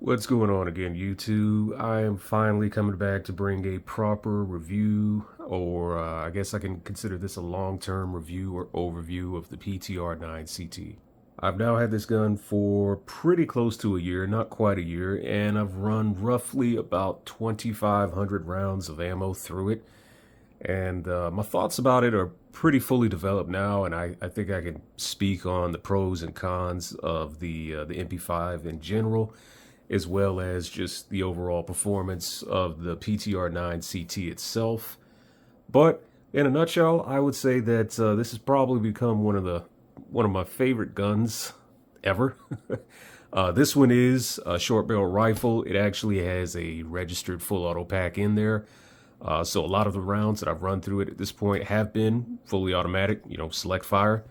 What's going on again, YouTube? I am finally coming back to bring a proper review, or I guess I can consider this a long-term review or overview of the PTR9 CT. I've now had this gun for pretty close to a year, not quite a year, and I've run roughly about 2,500 rounds of ammo through it. And my thoughts about it are pretty fully developed now, and I think I can speak on the pros and cons of the MP5 in general, as well as just the overall performance of the PTR9 CT itself. But in a nutshell, I would say that this has probably become one of my favorite guns ever. This one is a short barrel rifle. It actually has a registered full auto pack in there. So a lot of the rounds that I've run through it at this point have been fully automatic, select fire.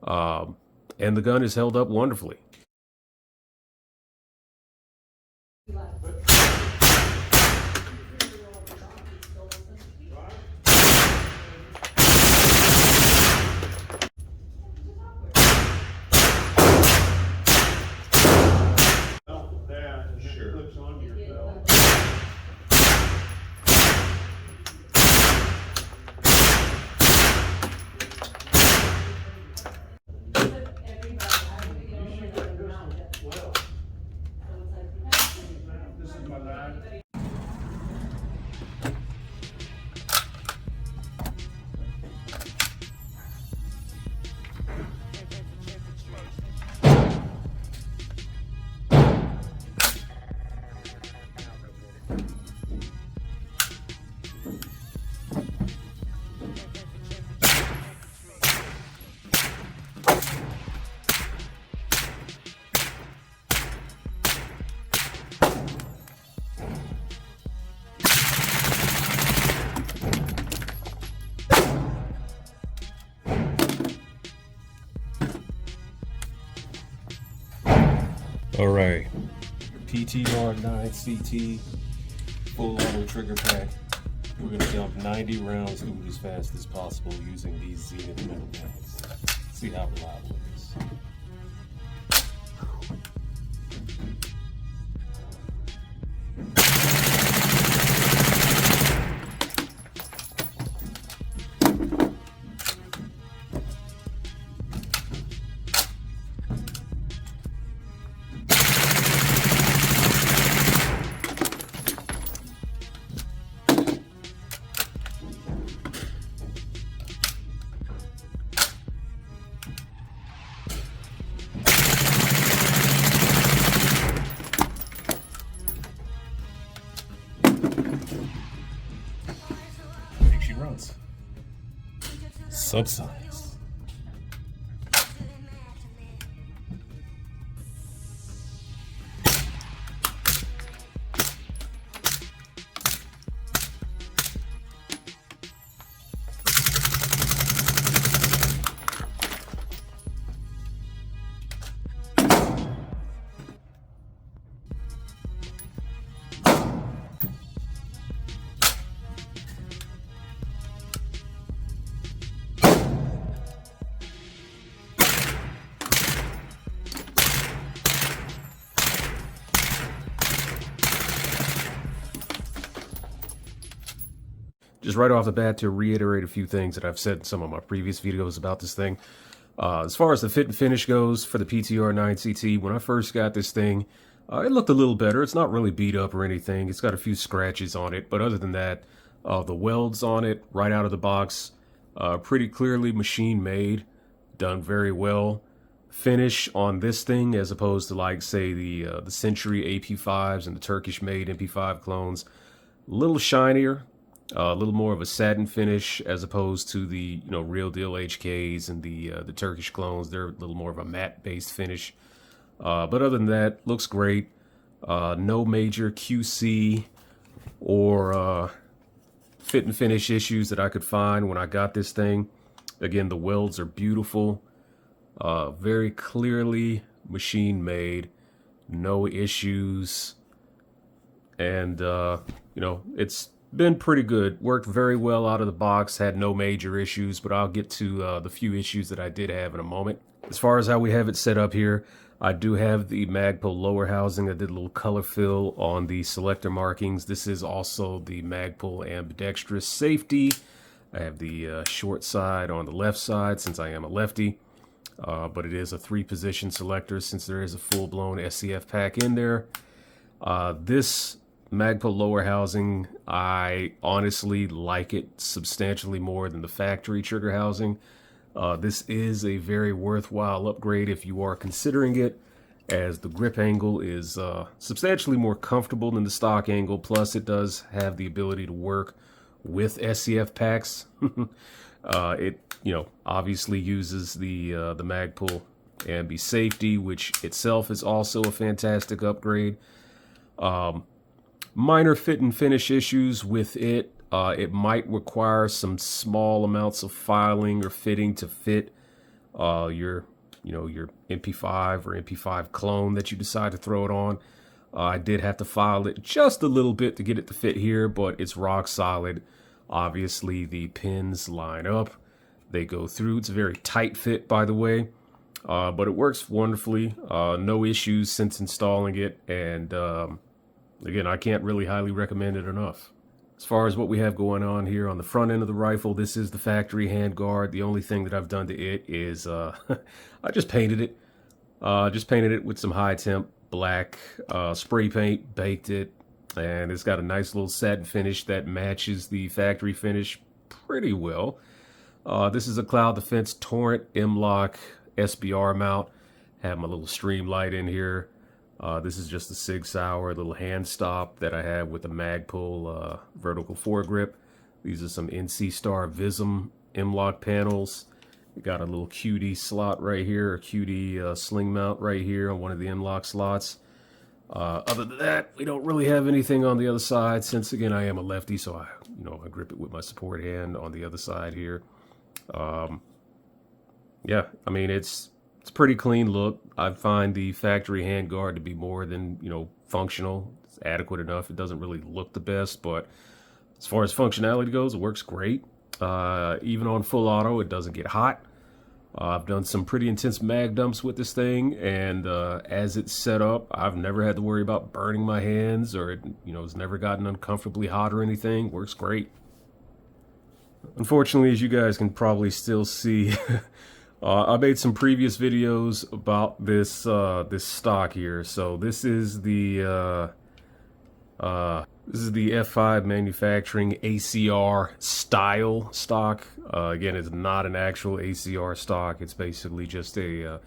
And the gun has held up wonderfully. All right, PTR9 CT, full auto trigger pack. We're gonna jump 90 rounds through it as fast as possible using these Zenith metal pads. See how reliable it is. She runs. Subsize. Just right off the bat, to reiterate a few things that I've said in some of my previous videos about this thing. As far as the fit and finish goes for the PTR9 CT, when I first got this thing, it looked a little better. It's not really beat up or anything. It's got a few scratches on it, but other than that, the welds on it right out of the box, pretty clearly machine made, done very well. Finish on this thing, as opposed to like say the Century AP5s and the Turkish made MP5 clones, a little shinier. A little more of a satin finish as opposed to the real deal HKs and the Turkish clones. They're a little more of a matte based finish. But other than that, looks great. No major QC or fit and finish issues that I could find when I got this thing. Again, the welds are beautiful. Very clearly machine made. No issues. And it's been pretty good. Worked very well out of the box, had no major issues, but I'll get to the few issues that I did have in a moment. As far as how we have it set up here, I do have the Magpul lower housing. I did a little color fill on the selector markings. This is also the Magpul ambidextrous safety. I have the short side on the left side since I am a lefty, but it is a 3-position selector since there is a full-blown SCF pack in there. This Magpul lower housing, I honestly like it substantially more than the factory trigger housing. This is a very worthwhile upgrade if you are considering it, as the grip angle is substantially more comfortable than the stock angle, plus it does have the ability to work with SCF packs. It, obviously uses the Magpul ambi safety, which itself is also a fantastic upgrade. Minor fit and finish issues with it. It might require some small amounts of filing or fitting to fit your MP5 or MP5 clone that you decide to throw it on. I did have to file it just a little bit to get it to fit here, but it's rock solid. Obviously, the pins line up. They go through. It's a very tight fit, by the way, but it works wonderfully. No issues since installing it, and again, I can't really highly recommend it enough. As far as what we have going on here on the front end of the rifle, this is the factory handguard. The only thing that I've done to it is I just painted it. Just painted it with some high temp black spray paint, baked it, and it's got a nice little satin finish that matches the factory finish pretty well. This is a Cloud Defense Torrent M-Lock SBR mount. Have my little stream light in here. This is just a Sig Sauer little hand stop that I have with the Magpul vertical foregrip. These are some NC Star Vism M-Lock panels. We got a little QD slot right here, a QD sling mount right here on one of the M-Lock slots. Other than that, we don't really have anything on the other side since, again, I am a lefty, so I grip it with my support hand on the other side here. Yeah, I mean, it's a pretty clean look. I find the factory handguard to be more than, functional. It's adequate enough. It doesn't really look the best, but as far as functionality goes, it works great. Even on full auto, it doesn't get hot. I've done some pretty intense mag dumps with this thing, and as it's set up, I've never had to worry about burning my hands, or it's never gotten uncomfortably hot or anything. Works great. Unfortunately, as you guys can probably still see, I made some previous videos about this this stock here. So this is the F5 manufacturing ACR style stock. Again, it's not an actual ACR stock. It's basically just a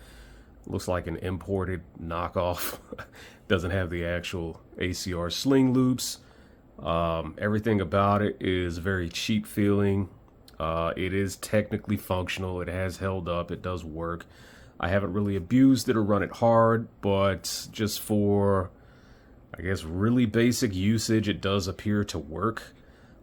looks like an imported knockoff. Doesn't have the actual ACR sling loops. Everything about it is very cheap feeling. It is technically functional. It has held up. It does work. I haven't really abused it or run it hard, but just for, I guess, really basic usage, it does appear to work.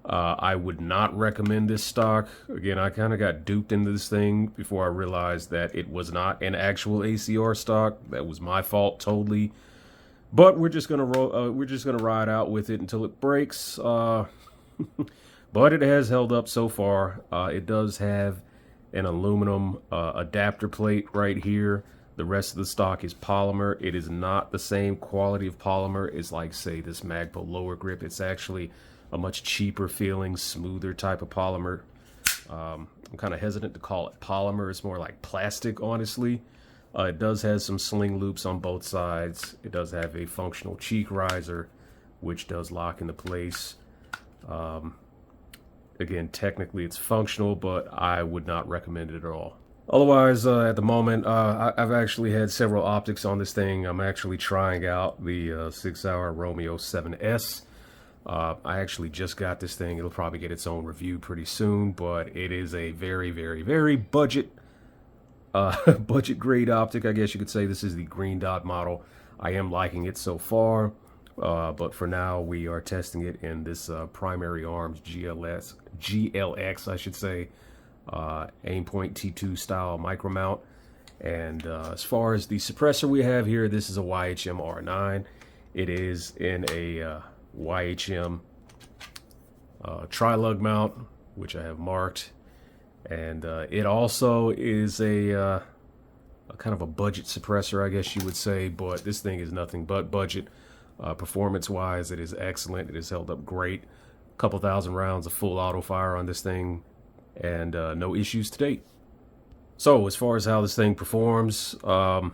I would not recommend this stock. Again, I kind of got duped into this thing before I realized that it was not an actual ACR stock. That was my fault totally. But we're just gonna ride out with it until it breaks. But it has held up so far. It does have an aluminum adapter plate right here. The rest of the stock is polymer. It is not the same quality of polymer as, like, say, this Magpul lower grip. It's actually a much cheaper feeling, smoother type of polymer. I'm kind of hesitant to call it polymer. It's more like plastic, honestly. It does have some sling loops on both sides. It does have a functional cheek riser, which does lock into place. Again, technically it's functional, but I would not recommend it at all. Otherwise, at the moment, I've actually had several optics on this thing. I'm actually trying out the Sig Sauer Romeo 7S. I actually just got this thing. It'll probably get its own review pretty soon, but it is a very, very, very budget grade optic, I guess you could say. This is the green dot model. I am liking it so far, but for now we are testing it in this Primary Arms GLX, I should say, Aimpoint T2 style micro mount. And as far as the suppressor we have here, this is a YHM R9. It is in a YHM tri-lug mount, which I have marked, and it also is a kind of a budget suppressor, I guess you would say, but this thing is nothing but budget. Performance-wise, it is excellent. It has held up great. A couple thousand rounds of full auto fire on this thing, and no issues to date. So as far as how this thing performs, I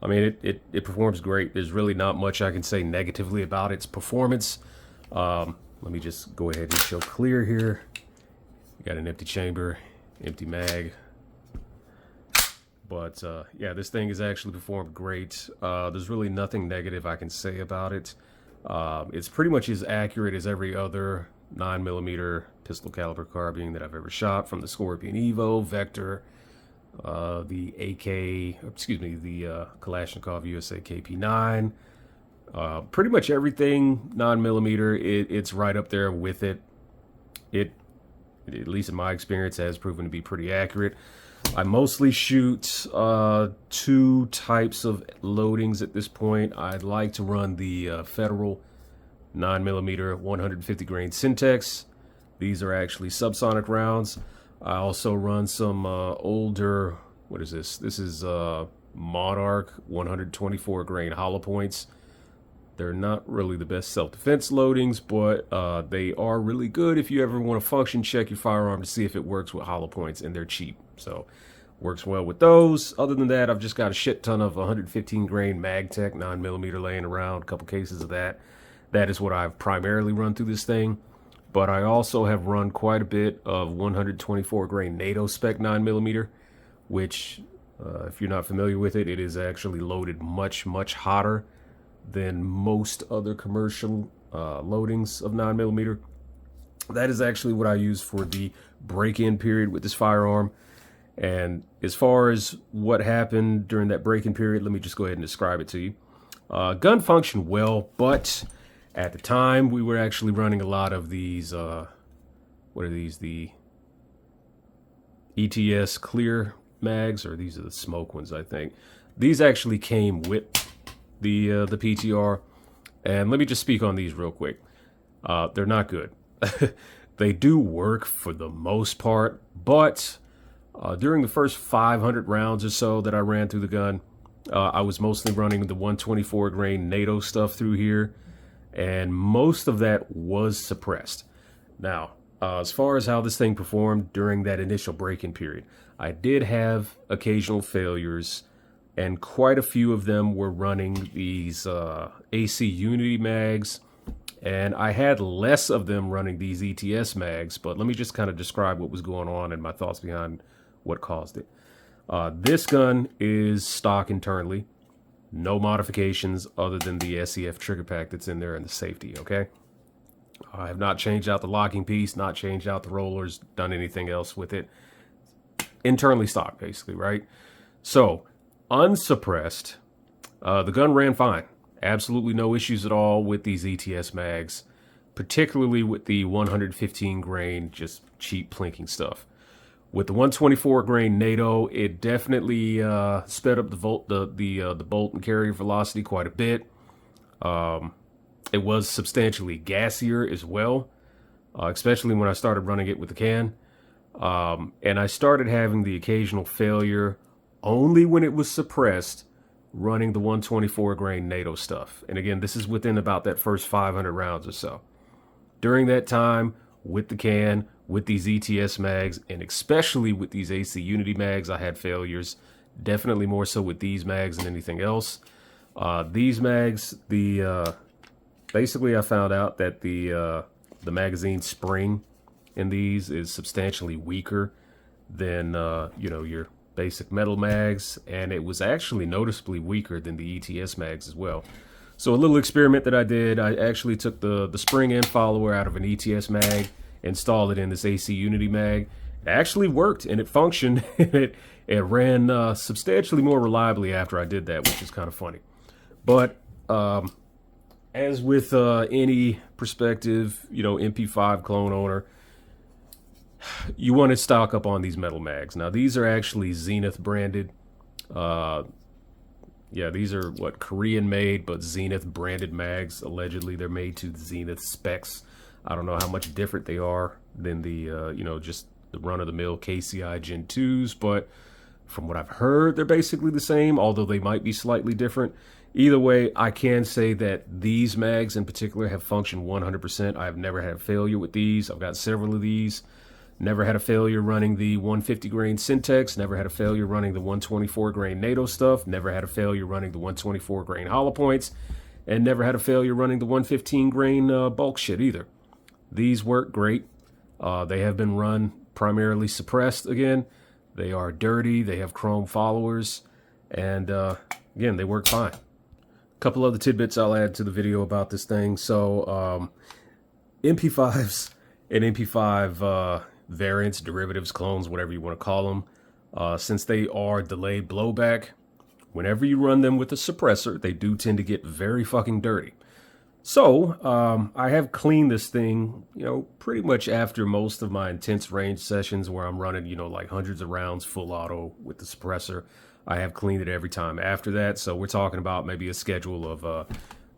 mean, it performs great. There's really not much I can say negatively about its performance. Let me just go ahead and show clear here. You got an empty chamber, empty mag. But yeah, this thing has actually performed great. There's really nothing negative I can say about it. It's pretty much as accurate as every other 9mm pistol caliber carbine that I've ever shot, from the Scorpion Evo, Vector, the Kalashnikov USA KP9. Pretty much everything 9mm, it's right up there with it. It, at least in my experience, has proven to be pretty accurate. I mostly shoot two types of loadings at this point. I'd like to run the Federal 9mm 150 grain Syntex. These are actually subsonic rounds. I also run some older, what is this? This is Monarch 124 grain hollow points. They're not really the best self-defense loadings, but they are really good if you ever want to function check your firearm to see if it works with hollow points, and they're cheap. So works well with those. Other than that, I've just got a shit ton of 115 grain Magtech 9mm laying around, a couple cases of that. That is what I've primarily run through this thing. But I also have run quite a bit of 124 grain NATO spec 9mm, which, if you're not familiar with it, it is actually loaded much, much hotter than most other commercial loadings of 9mm. That is actually what I use for the break-in period with this firearm. And as far as what happened during that break-in period, let me just go ahead and describe it to you. Gun functioned well, but at the time we were actually running a lot of these, what are these, the ETS clear mags, or these are the smoke ones, I think. These actually came with the PTR, and let me just speak on these real quick. They're not good. They do work for the most part, but during the first 500 rounds or so that I ran through the gun, I was mostly running the 124 grain NATO stuff through here, and most of that was suppressed. Now, as far as how this thing performed during that initial break-in period, I did have occasional failures, and quite a few of them were running these AC Unity mags, and I had less of them running these ETS mags. But let me just kind of describe what was going on and my thoughts behind what caused it. This gun is stock internally, no modifications other than the SEF trigger pack that's in there and the safety, okay? I have not changed out the locking piece, not changed out the rollers, done anything else with it. Internally stock, basically, right? So, unsuppressed, the gun ran fine. Absolutely no issues at all with these ETS mags, particularly with the 115 grain, just cheap plinking stuff. With the 124 grain NATO, it definitely sped up the bolt and carry velocity quite a bit. It was substantially gassier as well, especially when I started running it with the can. And I started having the occasional failure only when it was suppressed running the 124 grain NATO stuff. And again, this is within about that first 500 rounds or so. During that time, with the can, with these ETS mags, and especially with these AC Unity mags, I had failures. Definitely more so with these mags than anything else. These mags, basically I found out that the magazine spring in these is substantially weaker than your basic metal mags, and it was actually noticeably weaker than the ETS mags as well. So a little experiment that I did, I actually took the spring end follower out of an ETS mag, installed it in this AC Unity mag. It actually worked, and it functioned. it ran substantially more reliably after I did that, which is kind of funny. But as with any prospective, MP5 clone owner, you want to stock up on these metal mags. Now, these are actually Zenith branded. Yeah, these are Korean made, but Zenith branded mags. Allegedly, they're made to Zenith specs. I don't know how much different they are than the, you know, just the run-of-the-mill KCI Gen 2s, but from what I've heard, they're basically the same, although they might be slightly different. Either way, I can say that these mags in particular have functioned 100%. I've never had a failure with these. I've got several of these. Never had a failure running the 150 grain Syntex. Never had a failure running the 124 grain NATO stuff. Never had a failure running the 124 grain hollow points. And never had a failure running the 115 grain bulk shit either. These work great. They have been run primarily suppressed again. They are dirty. They have chrome followers. And again, they work fine. A couple other tidbits I'll add to the video about this thing. So MP5s and MP5 variants, derivatives, clones, whatever you want to call them, since they are delayed blowback, whenever you run them with a suppressor, they do tend to get very fucking dirty. So I have cleaned this thing, you know, pretty much after most of my intense range sessions where I'm running, you know, like hundreds of rounds full auto with the suppressor. I have cleaned it every time after that. So we're talking about maybe a schedule of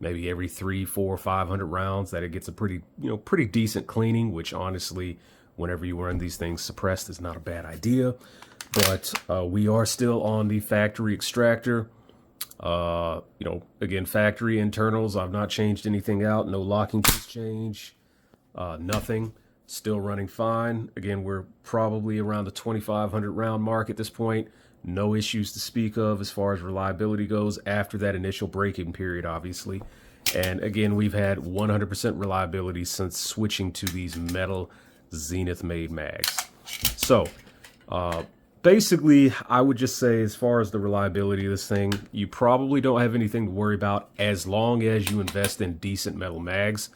maybe every 300, 400, 500 rounds that it gets a pretty, you know, pretty decent cleaning, which honestly, whenever you run these things suppressed is not a bad idea. But we are still on the factory extractor. You know, again, factory internals, I've not changed anything out. No locking piece change, nothing. Still running fine. Again, we're probably around the 2,500 round mark at this point. No issues to speak of as far as reliability goes after that initial break-in period, obviously. And again, we've had 100% reliability since switching to these metal Zenith-made mags. So, basically, I would just say as far as the reliability of this thing, you probably don't have anything to worry about as long as you invest in decent metal mags.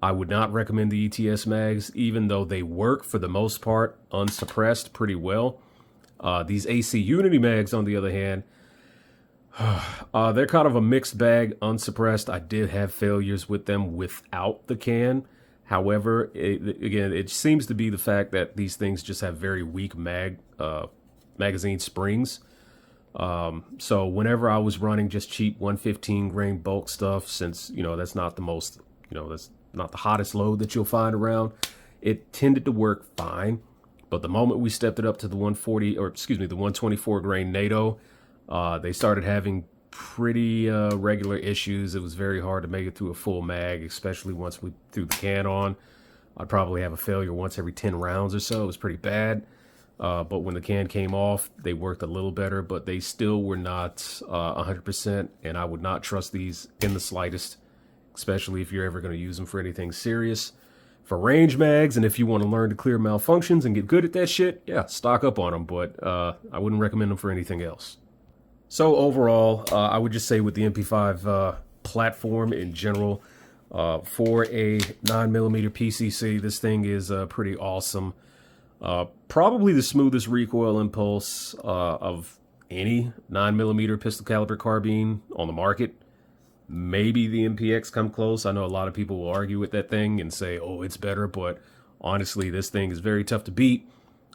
I would not recommend the ETS mags, even though they work for the most part unsuppressed pretty well. These AC Unity mags, on the other hand, they're kind of a mixed bag, unsuppressed. I did have failures with them without the can. However, again, it seems to be the fact that these things just have very weak magazine springs. So whenever I was running just cheap 115 grain bulk stuff, since, you know, that's not the most, you know, that's not the hottest load that you'll find around, it tended to work fine. But the moment we stepped it up to the 140, or excuse me, the 124 grain NATO, they started having pretty regular issues. It was very hard to make it through a full mag, especially once we threw the can on. I'd probably have a failure once every 10 rounds or so. It was pretty bad. But when the can came off, they worked a little better, but they still were not 100%. And I would not trust these in the slightest, especially if you're ever going to use them for anything serious. For range mags, and if you want to learn to clear malfunctions and get good at that shit, yeah, stock up on them, but I wouldn't recommend them for anything else. So overall, I would just say with the MP5 platform in general, for a 9mm PCC, this thing is pretty awesome. Probably the smoothest recoil impulse of any 9mm pistol caliber carbine on the market. Maybe the MPX come close. I know a lot of people will argue with that thing and say, oh, it's better, but honestly, this thing is very tough to beat.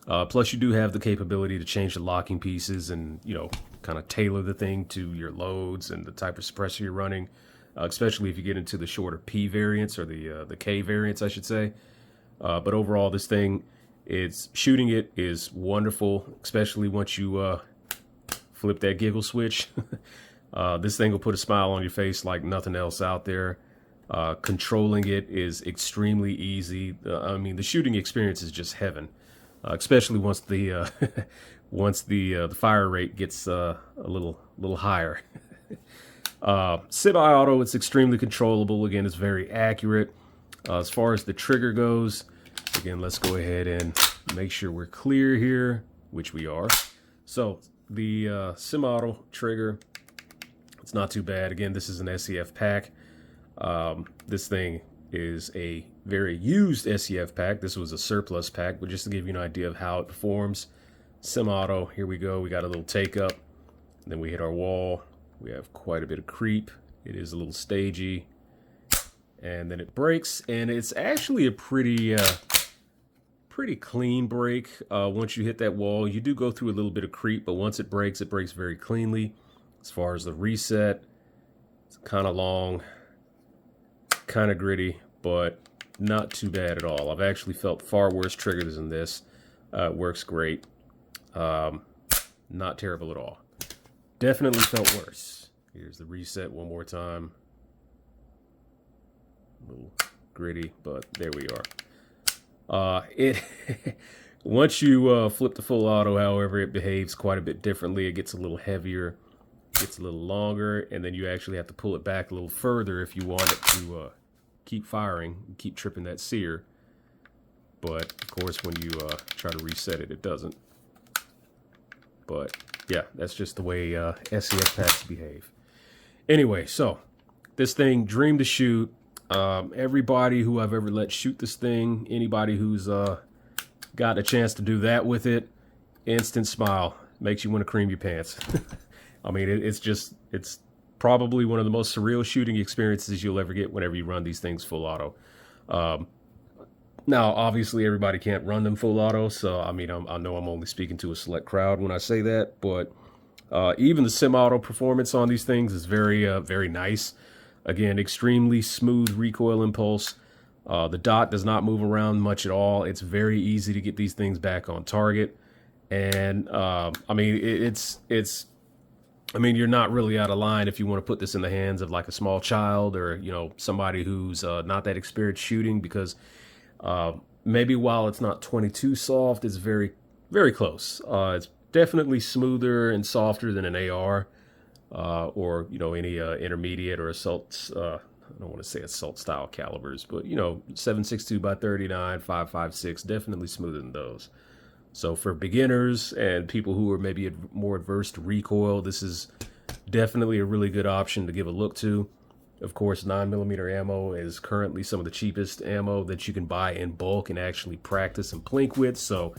Plus, you do have the capability to change the locking pieces and, you know, kind of tailor the thing to your loads and the type of suppressor you're running, especially if you get into the shorter P variants, or the K variants, I should say. But overall, this thing, shooting it is wonderful, especially once you flip that giggle switch. This thing will put a smile on your face like nothing else out there. Controlling it is extremely easy. I mean, the shooting experience is just heaven, especially once the the fire rate gets a little higher. Semi-auto, it's extremely controllable. Again, it's very accurate. As far as the trigger goes, again, let's go ahead and make sure we're clear here, which we are. So the semi-auto trigger, it's not too bad. Again, this is an SEF pack. This thing is a very used SEF pack. This was a surplus pack, but just to give you an idea of how it performs. Semi-auto, here we go. We got a little take up, then we hit our wall. We have quite a bit of creep. It is a little stagey, and then it breaks, and it's actually a pretty clean break. Once you hit that wall, you do go through a little bit of creep, but once it breaks very cleanly. As far as the reset, it's kind of long, kind of gritty, but not too bad at all. I've actually felt far worse triggers than this. It works great. Not terrible at all. Definitely felt worse. Here's the reset one more time. A little gritty, but there we are. Once you flip the full auto, however, it behaves quite a bit differently. It gets a little heavier, gets a little longer, and then you actually have to pull it back a little further if you want it to keep firing, keep tripping that sear. But of course, when you try to reset it, it doesn't. But yeah, that's just the way SCS packs behave. Anyway, so this thing, dream to shoot. Everybody who I've ever let shoot this thing, anybody who's got a chance to do that with it, instant smile. Makes you want to cream your pants. I mean, it's probably one of the most surreal shooting experiences you'll ever get whenever you run these things full auto. Now, obviously, everybody can't run them full auto, so I mean, I know I'm only speaking to a select crowd when I say that, but even the semi-auto performance on these things is very, very nice. Again, extremely smooth recoil impulse. The dot does not move around much at all. It's very easy to get these things back on target, and I mean, I mean, you're not really out of line if you want to put this in the hands of like a small child or, you know, somebody who's not that experienced shooting, because maybe while it's not 22 soft, it's very, very close. It's definitely smoother and softer than an AR or, you know, any intermediate or assault. I don't want to say assault style calibers, but, you know, 7.62 by 39, 5.56, definitely smoother than those. So for beginners and people who are maybe more adverse to recoil, this is definitely a really good option to give a look to. Of course, 9mm ammo is currently some of the cheapest ammo that you can buy in bulk and actually practice and plink with. So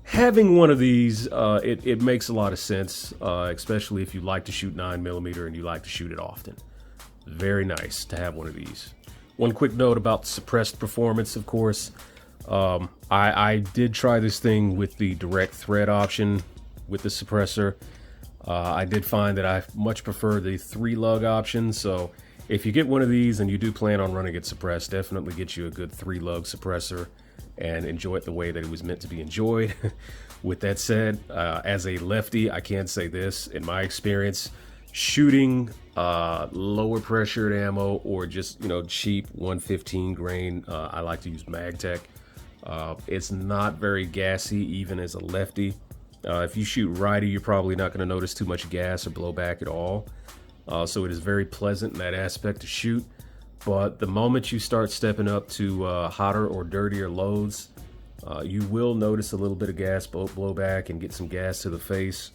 having one of these, it makes a lot of sense, especially if you like to shoot 9mm and you like to shoot it often. Very nice to have one of these. One quick note about the suppressed performance, of course. I did try this thing with the direct thread option with the suppressor. I did find that I much prefer the 3-lug option. So if you get one of these and you do plan on running it suppressed, definitely get you a good 3-lug suppressor and enjoy it the way that it was meant to be enjoyed. With that said, as a lefty, I can say this, in my experience, shooting lower pressured ammo or just, you know, cheap 115 grain, I like to use MagTech. It's not very gassy even as a lefty. If you shoot righty, you're probably not going to notice too much gas or blowback at all. So it is very pleasant in that aspect to shoot. But the moment you start stepping up to hotter or dirtier loads, you will notice a little bit of gas blowback and get some gas to the face,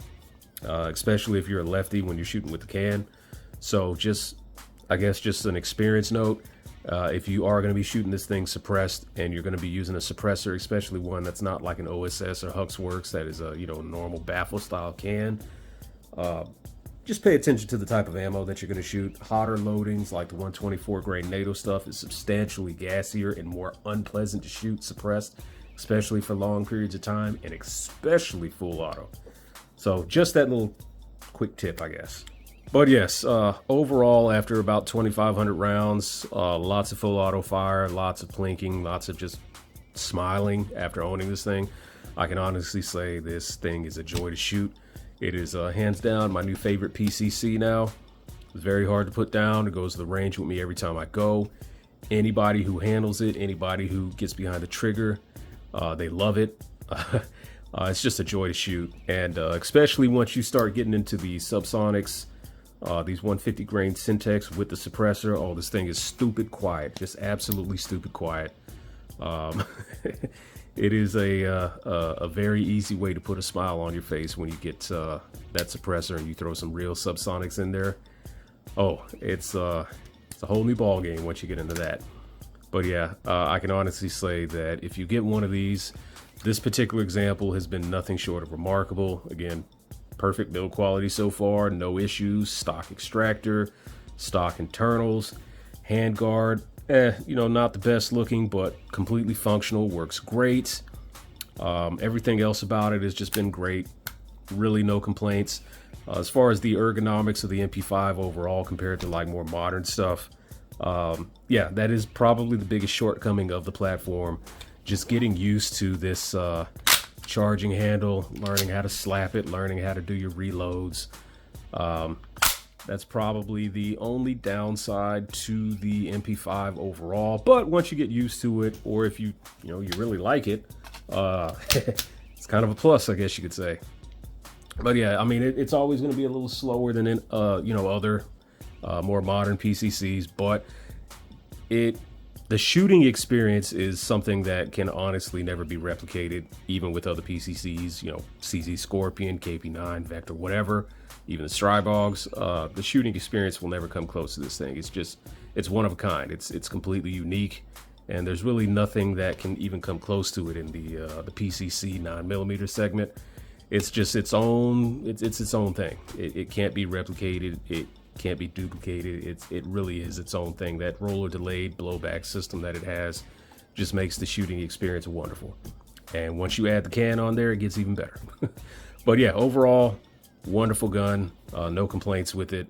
especially if you're a lefty when you're shooting with the can. So I guess just an experience note. If you are going to be shooting this thing suppressed and you're going to be using a suppressor, especially one that's not like an OSS or Huxworks that is a, you know, normal baffle style can, just pay attention to the type of ammo that you're going to shoot. Hotter loadings like the 124 grain NATO stuff is substantially gassier and more unpleasant to shoot suppressed, especially for long periods of time and especially full auto. So just that little quick tip, I guess. But yes, overall, after about 2,500 rounds, lots of full auto fire, lots of plinking, lots of just smiling after owning this thing, I can honestly say this thing is a joy to shoot. It is hands down my new favorite PCC now. It's very hard to put down. It goes to the range with me every time I go. Anybody who handles it, anybody who gets behind the trigger, they love it. It's just a joy to shoot. And especially once you start getting into the subsonics, these 150 grain Syntex with the suppressor, oh, this thing is stupid quiet, just absolutely stupid quiet. It is a very easy way to put a smile on your face when you get that suppressor and you throw some real subsonics in there. Oh, it's a whole new ball game once you get into that. But yeah, I can honestly say that if you get one of these, this particular example has been nothing short of remarkable. Again, perfect build quality so far, no issues. Stock extractor, stock internals, handguard. You know, not the best looking, but completely functional, works great. Everything else about it has just been great. Really no complaints. As far as the ergonomics of the MP5 overall compared to like more modern stuff, Yeah, that is probably the biggest shortcoming of the platform. Just getting used to this charging handle, learning how to slap it, learning how to do your reloads. That's probably the only downside to the MP5 overall. But once you get used to it, or if you really like it, it's kind of a plus, I guess you could say. But yeah, I mean, it's always going to be a little slower than in other more modern PCCs, but the shooting experience is something that can honestly never be replicated, even with other PCCs, CZ Scorpion, KP9, Vector, whatever, even the Strybogs. The shooting experience will never come close to this thing. It's one of a kind. It's completely unique, and there's really nothing that can even come close to it in the PCC 9mm segment. It's just its own. It's its own thing. It can't be replicated. It can't be duplicated. It really is its own thing. That roller delayed blowback system that it has just makes the shooting experience wonderful. And once you add the can on there, it gets even better. But yeah, overall, wonderful gun. No complaints with it.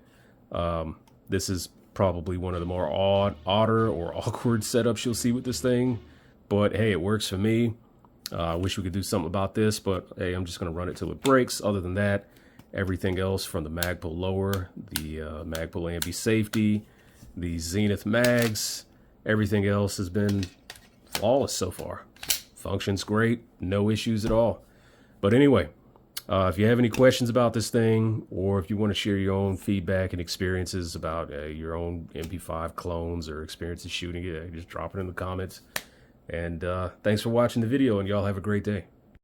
This is probably one of the more odder or awkward setups you'll see with this thing. But hey, it works for me. I wish we could do something about this, but hey, I'm just going to run it till it breaks. Other than that, everything else from the mag pull lower, the mag pull AMB safety, the Zenith mags, everything else has been flawless so far. Functions great, no issues at all. But anyway, if you have any questions about this thing, or if you want to share your own feedback and experiences about your own MP5 clones or experiences shooting it, just drop it in the comments. And thanks for watching the video, and y'all have a great day.